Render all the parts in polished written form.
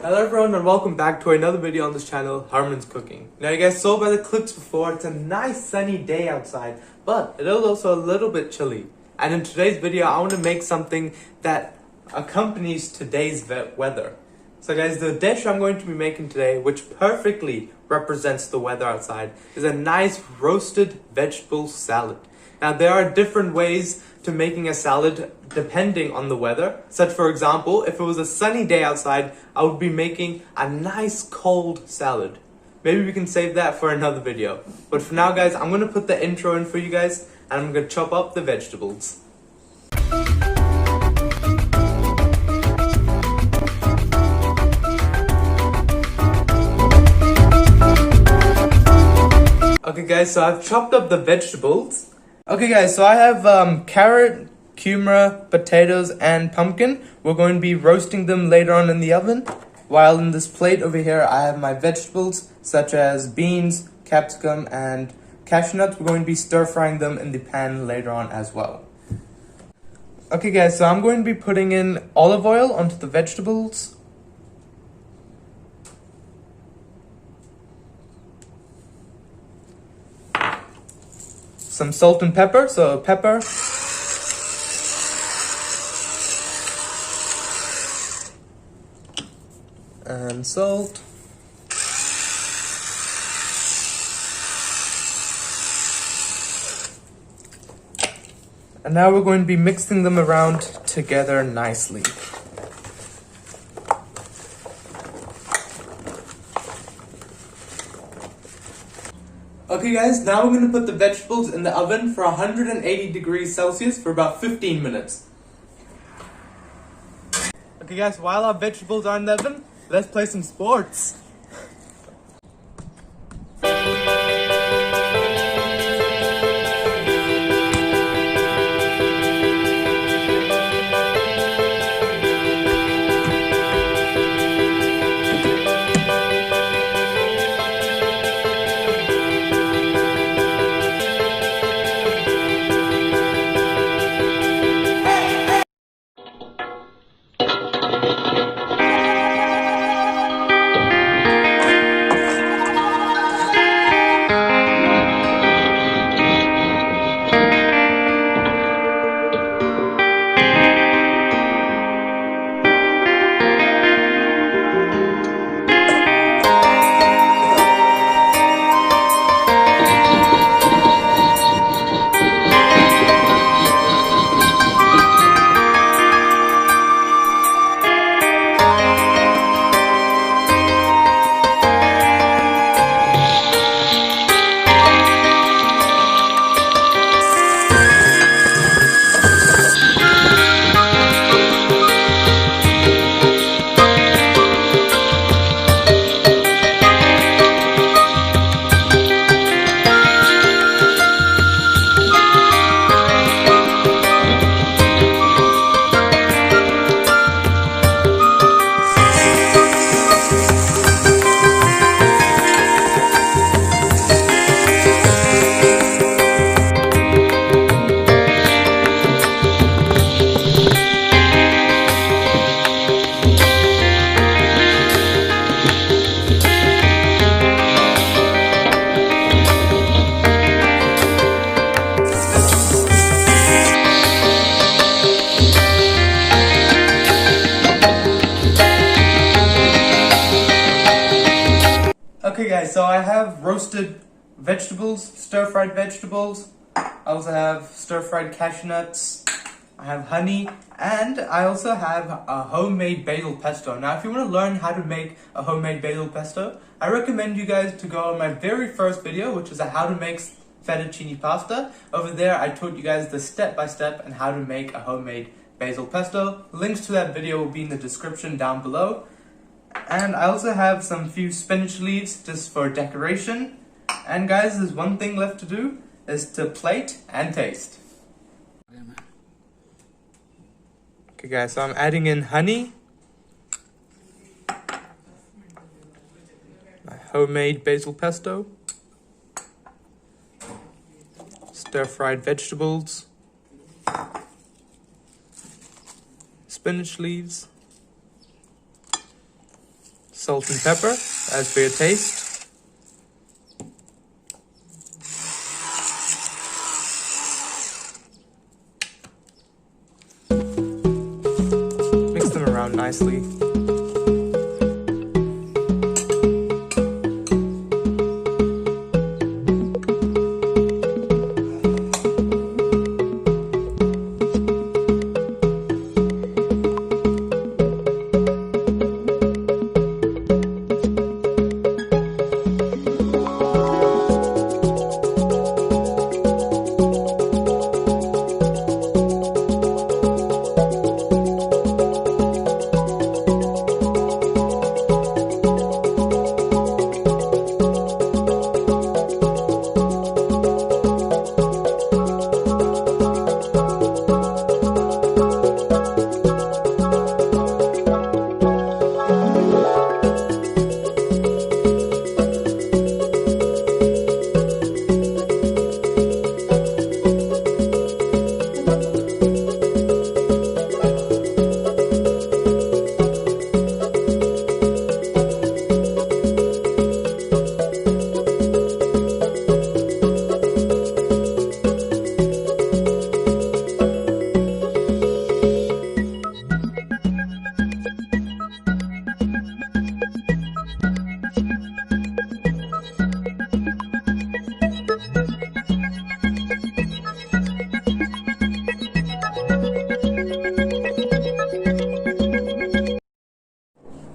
Hello everyone and welcome back to another video on this channel, Harman's Cooking. Now you guys saw by the clips before, it's a nice sunny day outside, but it is also a little bit chilly. And in today's video, I want to make something that accompanies today's weather. So guys, the dish I'm going to be making today, which perfectly represents the weather outside, is a nice roasted vegetable salad. Now there are different ways to making a salad depending on the weather. Such for example, if it was a sunny day outside, I would be making a nice cold salad. Maybe we can save that for another video. But for now guys, I'm going to put the intro in for you guys and I'm going to chop up the vegetables. Okay guys, so I've chopped up the vegetables. Okay guys, so I have carrot, cucumber, potatoes and pumpkin. We're going to be roasting them later on in the oven. While in this plate over here I have my vegetables such as beans, capsicum and cashew nuts. We're going to be stir frying them in the pan later on as well. Okay guys, so I'm going to be putting in olive oil onto the vegetables. Some salt and pepper, so pepper. And salt. And now we're going to be mixing them around together nicely. Okay guys, now we're going to put the vegetables in the oven for 180 degrees Celsius for about 15 minutes. Okay guys, while our vegetables are in the oven, let's play some sports. Okay guys, so I have roasted vegetables, stir-fried vegetables. I also have stir-fried cashew nuts. I have honey, and I also have a homemade basil pesto. Now, if you want to learn how to make a homemade basil pesto, I recommend you guys to go on my very first video, which is a how to make fettuccine pasta. Over there, I taught you guys the step-by-step and how to make a homemade basil pesto. Links to that video will be in the description down below. And I also have some few spinach leaves just for decoration. And guys, there's one thing left to do, is to plate and taste. Okay guys, so I'm adding in honey, my homemade basil pesto, stir-fried vegetables, spinach leaves, salt and pepper as per your taste. Mix them around nicely.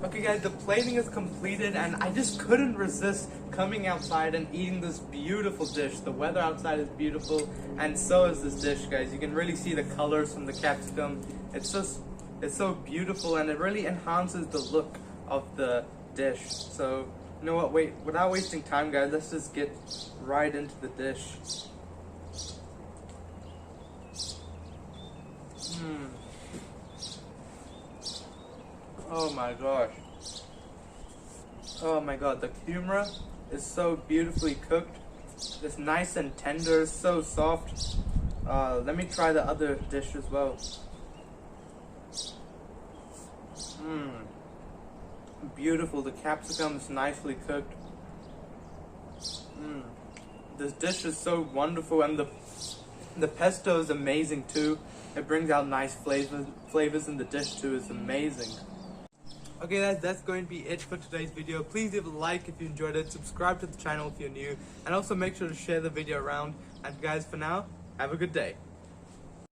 Okay guys, the plating is completed and I just couldn't resist coming outside and eating this beautiful dish. The weather outside is beautiful and so is this dish, guys. You can really see the colors from the capsicum. It's so beautiful and it really enhances the look of the dish. So, you know what, without wasting time guys, let's just get right into the dish. Oh my gosh. Oh my god, the kumara is so beautifully cooked. It's nice and tender, so soft. Let me try the other dish as well. Beautiful, the capsicum is nicely cooked. This dish is so wonderful and the pesto is amazing too. It brings out nice flavors in the dish too. It's amazing. Okay guys, that's going to be it for today's video. Please leave a like if you enjoyed it, subscribe to the channel if you're new, and also make sure to share the video around. And guys, for now, have a good day.